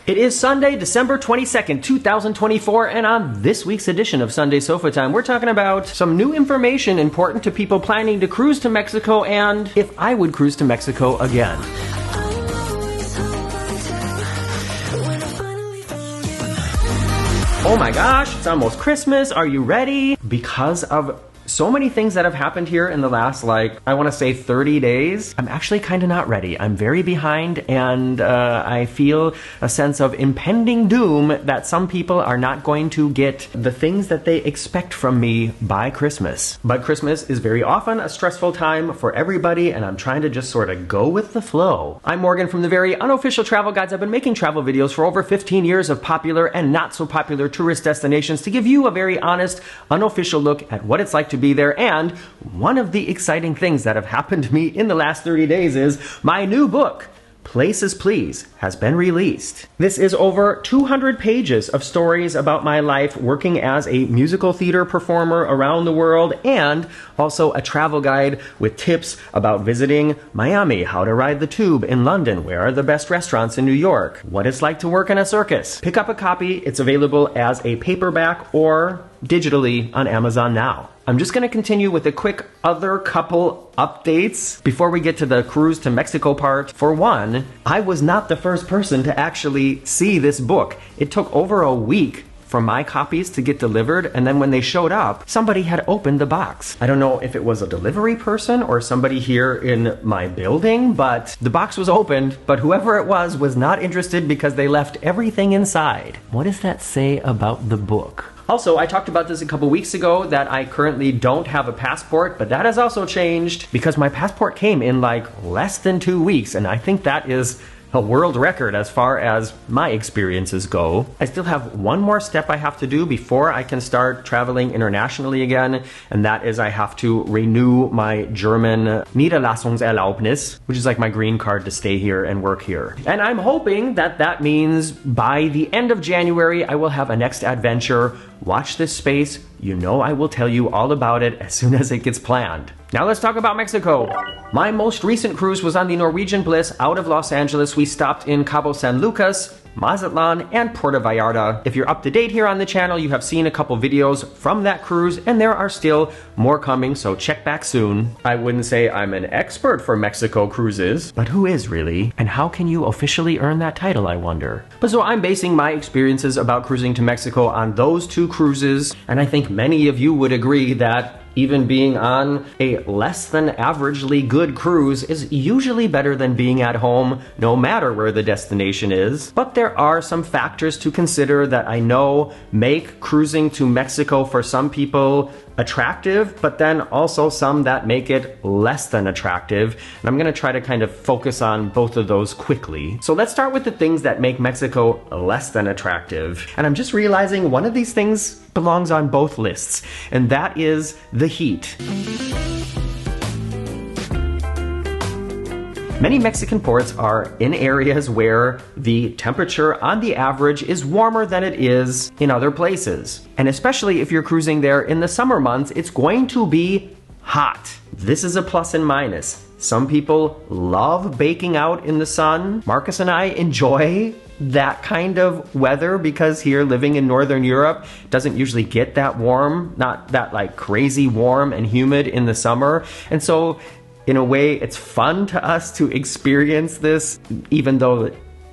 It is Sunday, December 22nd, 2024, and on this week's edition of Sunday Sofa Time, we're talking about some new information important to people planning to cruise to Mexico and if I would cruise to Mexico again. Oh my gosh, it's almost Christmas. Are you ready? Because of so many things that have happened here in the last, I want to say 30 days. I'm actually kind of not ready. I'm very behind, and I feel a sense of impending doom that some people are not going to get the things that they expect from me by Christmas. But Christmas is very often a stressful time for everybody, and I'm trying to just sort of go with the flow. I'm Morgan from the very unofficial travel guides. I've been making travel videos for over 15 years of popular and not so popular tourist destinations to give you a very honest, unofficial look at what it's like to be there. And one of the exciting things that have happened to me in the last 30 days is my new book, Places Please, has been released. This is over 200 pages of stories about my life working as a musical theater performer around the world, and also a travel guide with tips about visiting Miami, how to ride the tube in London, where are the best restaurants in New York, what it's like to work in a circus. Pick up a copy. It's available as a paperback or digitally on Amazon now. I'm just going to continue with a quick other couple updates before we get to the cruise to Mexico part. For one, I was not the first person to actually see this book. It took over a week for my copies to get delivered, and then when they showed up, somebody had opened the box. I don't know if it was a delivery person or somebody here in my building, but the box was opened, but whoever it was not interested because they left everything inside. What does that say about the book? Also, I talked about this a couple weeks ago that I currently don't have a passport, but that has also changed because my passport came in less than 2 weeks, and I think that is a world record as far as my experiences go. I still have one more step I have to do before I can start traveling internationally again, and that is I have to renew my German Niederlassungserlaubnis, which is like my green card to stay here and work here. And I'm hoping that that means by the end of January I will have a next adventure. Watch this space. You know I will tell you all about it as soon as it gets planned. Now let's talk about Mexico. My most recent cruise was on the Norwegian Bliss out of Los Angeles. We stopped in Cabo San Lucas, Mazatlan, and Puerto Vallarta. If you're up to date here on the channel, you have seen a couple videos from that cruise, and there are still more coming, so check back soon. I wouldn't say I'm an expert for Mexico cruises, but who is really? And how can you officially earn that title, I wonder? But so I'm basing my experiences about cruising to Mexico on those two cruises, and I think many of you would agree that even being on a less than averagely good cruise is usually better than being at home, no matter where the destination is. But there are some factors to consider that I know make cruising to Mexico for some people attractive, but then also some that make it less than attractive. And I'm gonna try to kind of focus on both of those quickly. So let's start with the things that make Mexico less than attractive. And I'm just realizing one of these things belongs on both lists, and that is the heat. Many Mexican ports are in areas where the temperature on the average is warmer than it is in other places. And especially if you're cruising there in the summer months, it's going to be hot. This is a plus and minus. Some people love baking out in the sun. Marcus and I enjoy that kind of weather because here living in Northern Europe doesn't usually get that warm, not that crazy warm and humid in the summer. And so in a way, it's fun to us to experience this, even though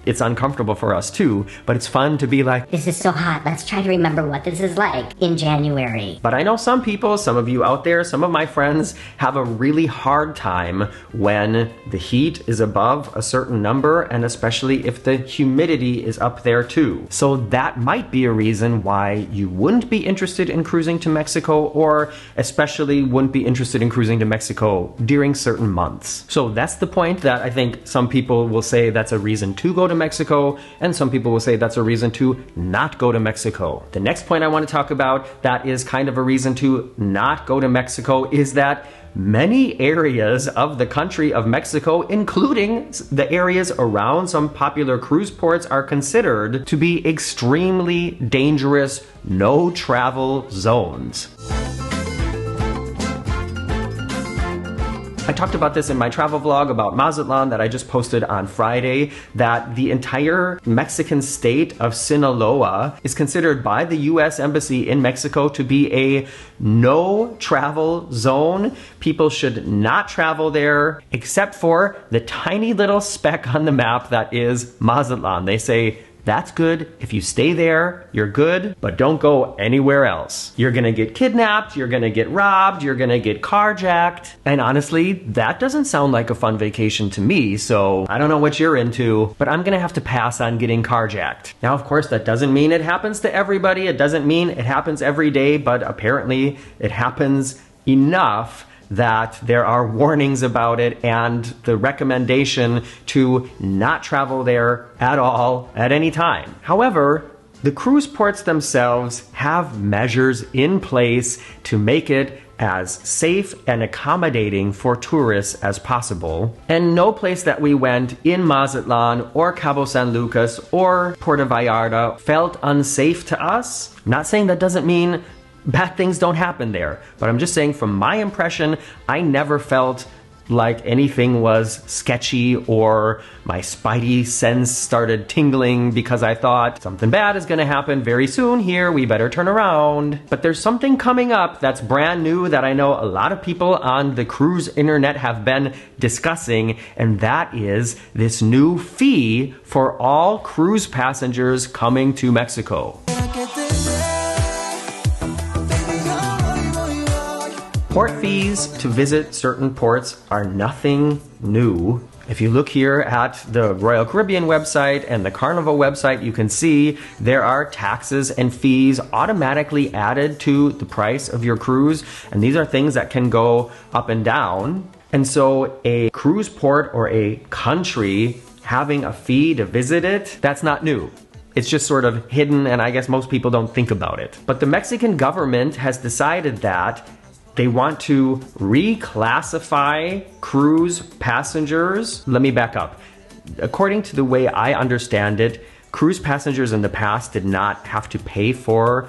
it's uncomfortable for us too, but it's fun to be like, this is so hot, let's try to remember what this is like in January. But I know some people, some of you out there, some of my friends have a really hard time when the heat is above a certain number, and especially if the humidity is up there too. So that might be a reason why you wouldn't be interested in cruising to Mexico, or especially wouldn't be interested in cruising to Mexico during certain months. So that's the point that I think some people will say that's a reason to go to Mexico, and some people will say that's a reason to not go to Mexico. The next point I want to talk about that is kind of a reason to not go to Mexico is that many areas of the country of Mexico, including the areas around some popular cruise ports, are considered to be extremely dangerous no-travel zones. I talked about this in my travel vlog about Mazatlan that I just posted on Friday, that the entire Mexican state of Sinaloa is considered by the US Embassy in Mexico to be a no travel zone. People should not travel there except for the tiny little speck on the map that is Mazatlan. They say, that's good. If you stay there, you're good, but don't go anywhere else. You're gonna get kidnapped, you're gonna get robbed, you're gonna get carjacked. And honestly, that doesn't sound like a fun vacation to me, so I don't know what you're into, but I'm gonna have to pass on getting carjacked. Now, of course, that doesn't mean it happens to everybody. It doesn't mean it happens every day, but apparently it happens enough that there are warnings about it and the recommendation to not travel there at all at any time. However, the cruise ports themselves have measures in place to make it as safe and accommodating for tourists as possible. And no place that we went in Mazatlan or Cabo San Lucas or Puerto Vallarta felt unsafe to us. I'm not saying that doesn't mean bad things don't happen there, but I'm just saying from my impression, I never felt like anything was sketchy or my spidey sense started tingling because I thought something bad is gonna happen very soon here, we better turn around. But there's something coming up that's brand new that I know a lot of people on the cruise internet have been discussing, and that is this new fee for all cruise passengers coming to Mexico. Port fees to visit certain ports are nothing new. If you look here at the Royal Caribbean website and the Carnival website, you can see there are taxes and fees automatically added to the price of your cruise, and these are things that can go up and down. And so a cruise port or a country having a fee to visit it, that's not new. It's just sort of hidden, and I guess most people don't think about it. But the Mexican government has decided that they want to reclassify cruise passengers. Let me back up. According to the way I understand it, cruise passengers in the past did not have to pay for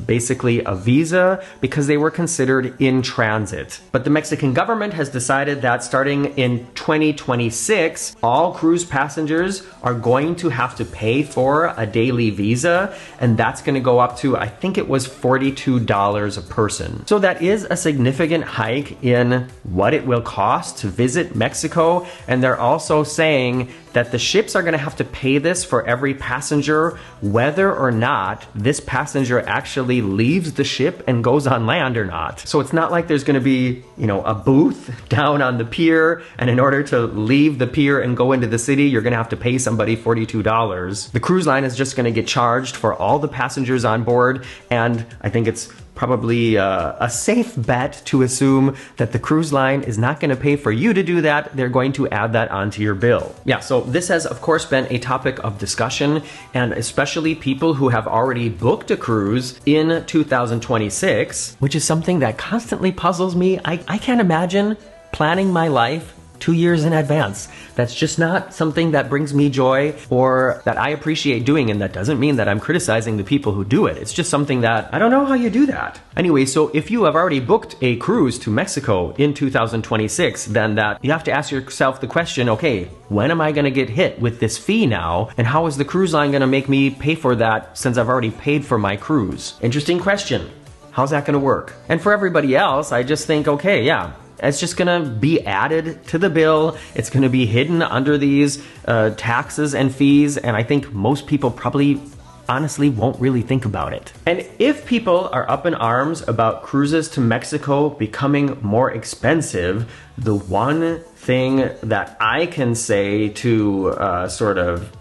basically a visa because they were considered in transit. But the Mexican government has decided that starting in 2026, all cruise passengers are going to have to pay for a daily visa, and that's going to go up to, I think it was $42 a person. So that is a significant hike in what it will cost to visit Mexico, and they're also saying that the ships are going to have to pay this for every passenger, whether or not this passenger actually leaves the ship and goes on land or not. So it's not like there's going to be, a booth down on the pier, and in order to leave the pier and go into the city, you're going to have to pay somebody $42. The cruise line is just going to get charged for all the passengers on board, and I think it's probably a safe bet to assume that the cruise line is not going to pay for you to do that. They're going to add that onto your bill. Yeah, so this has of course been a topic of discussion, and especially people who have already booked a cruise in 2026, which is something that constantly puzzles me. I can't imagine planning my life 2 years in advance. That's just not something that brings me joy or that I appreciate doing, and that doesn't mean that I'm criticizing the people who do it. It's just something that I don't know how you do that. Anyway, so if you have already booked a cruise to Mexico in 2026, then that you have to ask yourself the question, okay, when am I going to get hit with this fee now? And how is the cruise line going to make me pay for that since I've already paid for my cruise? Interesting question. How's that going to work? And for everybody else, I just think, okay, yeah, it's just gonna be added to the bill. It's gonna be hidden under these taxes and fees, and I think most people probably honestly won't really think about it. And if people are up in arms about cruises to Mexico becoming more expensive, the one thing that I can say to sort of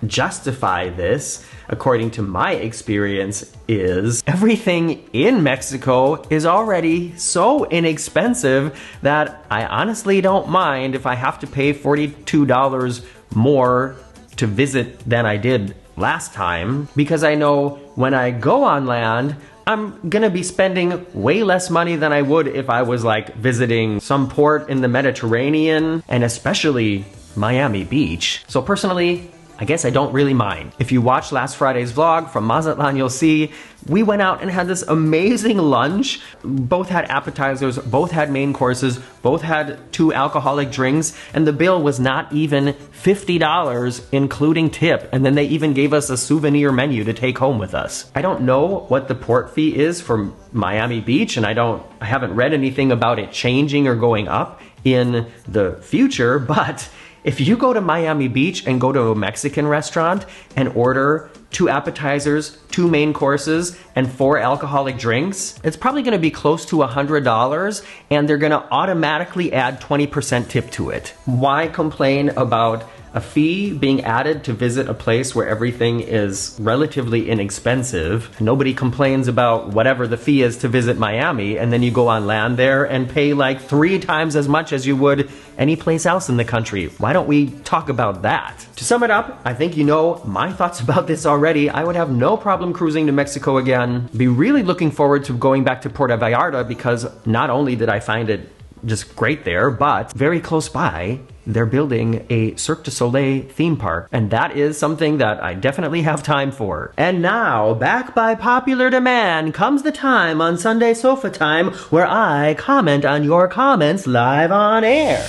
justify this, according to my experience, is everything in Mexico is already so inexpensive that I honestly don't mind if I have to pay $42 more to visit than I did last time, because I know when I go on land, I'm gonna be spending way less money than I would if I was like visiting some port in the Mediterranean, and especially Miami Beach. So personally, I guess I don't really mind. If you watch last Friday's vlog from Mazatlan, you'll see we went out and had this amazing lunch. Both had appetizers, both had main courses, both had 2 alcoholic drinks, and the bill was not even $50, including tip. And then they even gave us a souvenir menu to take home with us. I don't know what the port fee is for Miami Beach, and I haven't read anything about it changing or going up in the future, but if you go to Miami Beach and go to a Mexican restaurant and order 2 appetizers, 2 main courses, and 4 alcoholic drinks, it's probably gonna be close to $100, and they're gonna automatically add 20% tip to it. Why complain about a fee being added to visit a place where everything is relatively inexpensive? Nobody complains about whatever the fee is to visit Miami, and then you go on land there and pay like 3 times as much as you would any place else in the country. Why don't we talk about that? To sum it up, I think you know my thoughts about this already. I would have no problem cruising to Mexico again. Be really looking forward to going back to Puerto Vallarta, because not only did I find it just great there, but very close by, they're building a Cirque du Soleil theme park, and that is something that I definitely have time for. And now, back by popular demand, comes the time on Sunday Sofa Time where I comment on your comments live on air.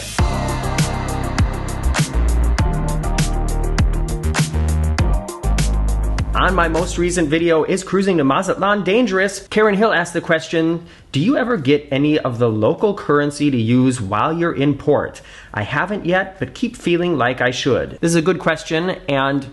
On my most recent video, Is Cruising to Mazatlan Dangerous? Karen Hill asked the question, do you ever get any of the local currency to use while you're in port? I haven't yet, but keep feeling like I should. This is a good question, and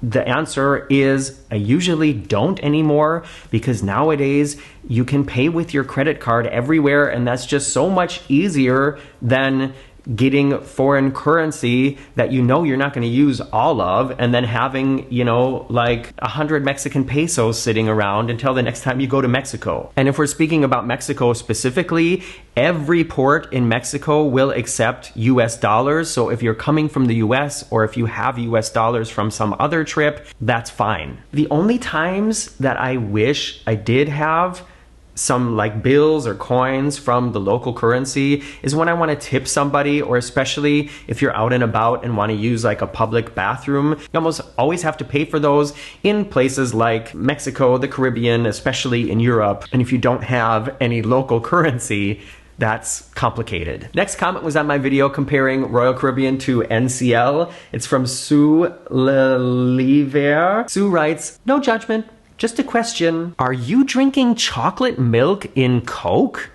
the answer is I usually don't anymore, because nowadays you can pay with your credit card everywhere, and that's just so much easier than getting foreign currency that you know you're not going to use all of, and then having, you know, like 100 Mexican pesos sitting around until the next time you go to Mexico. And if we're speaking about Mexico specifically, every port in Mexico will accept US dollars. So if you're coming from the US, or if you have US dollars from some other trip, that's fine. The only times that I wish I did have some like bills or coins from the local currency is when I want to tip somebody, or especially if you're out and about and want to use like a public bathroom. You almost always have to pay for those in places like Mexico, the Caribbean, especially in Europe. And if you don't have any local currency, that's complicated. Next comment was on my video comparing Royal Caribbean to NCL. It's from Sue Leliver. Sue writes, no judgment, just a question. Are you drinking chocolate milk in Coke?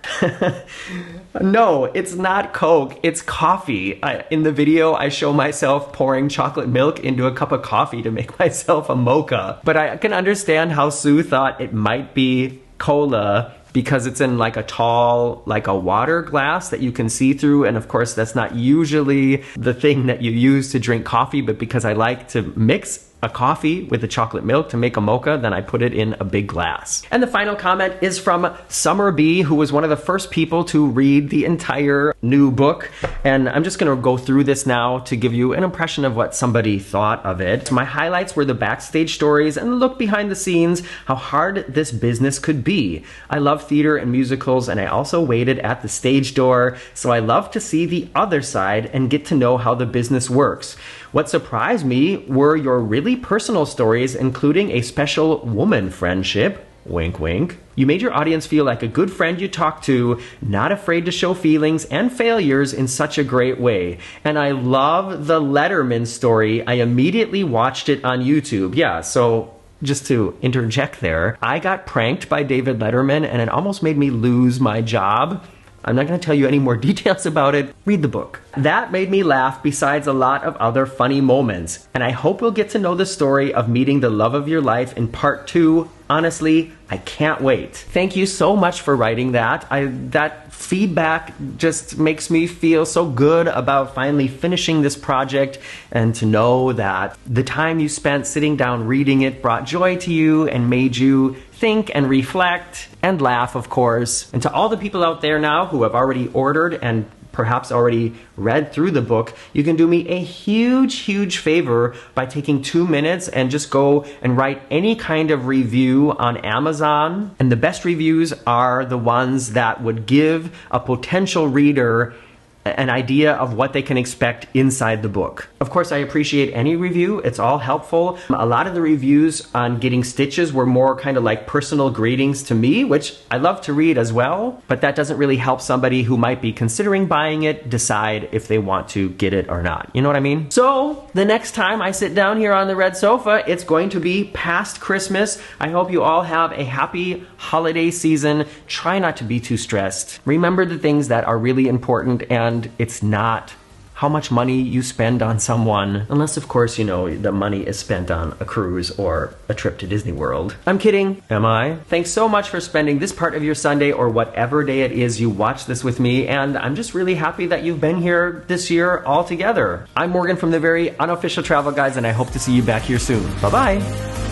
No, it's not Coke, it's coffee. In the video, I show myself pouring chocolate milk into a cup of coffee to make myself a mocha. But I can understand how Sue thought it might be cola, because it's in like a tall, like a water glass that you can see through. And of course, that's not usually the thing that you use to drink coffee, but because I like to mix a coffee with the chocolate milk to make a mocha, then I put it in a big glass. And the final comment is from Summer B, who was one of the first people to read the entire new book. And I'm just gonna go through this now to give you an impression of what somebody thought of it. My highlights were the backstage stories and the look behind the scenes, how hard this business could be. I love theater and musicals, and I also waited at the stage door, so I love to see the other side and get to know how the business works. What surprised me were your really personal stories, including a special woman friendship, wink wink. You made your audience feel like a good friend you talk to, not afraid to show feelings and failures in such a great way. And I love the Letterman story. I immediately watched it on YouTube. Yeah, so just to interject there, I got pranked by David Letterman, and it almost made me lose my job. I'm not going to tell you any more details about it. Read the book. That made me laugh, besides a lot of other funny moments. And I hope you'll get to know the story of meeting the love of your life in part 2. Honestly, I can't wait. Thank you so much for writing that. That feedback just makes me feel so good about finally finishing this project, and to know that the time you spent sitting down reading it brought joy to you and made you think and reflect and laugh, of course. And to all the people out there now who have already ordered and perhaps already read through the book, you can do me a huge favor by taking 2 minutes and just go and write any kind of review on Amazon. And the best reviews are the ones that would give a potential reader an idea of what they can expect inside the book. Of course, I appreciate any review. It's all helpful. A lot of the reviews on getting stitches were more kind of like personal greetings to me, which I love to read as well, but that doesn't really help somebody who might be considering buying it decide if they want to get it or not. You know what I mean? So the next time I sit down here on the red sofa, it's going to be past Christmas. I hope you all have a happy holiday season. Try not to be too stressed. Remember the things that are really important, and it's not how much money you spend on someone, unless of course, you know, the money is spent on a cruise or a trip to Disney World. I'm kidding, am I? Thanks so much for spending this part of your Sunday or whatever day it is you watch this with me, and I'm just really happy that you've been here this year all together. I'm Morgan from the Very Unofficial Travel Guides, and I hope to see you back here soon. Bye-bye.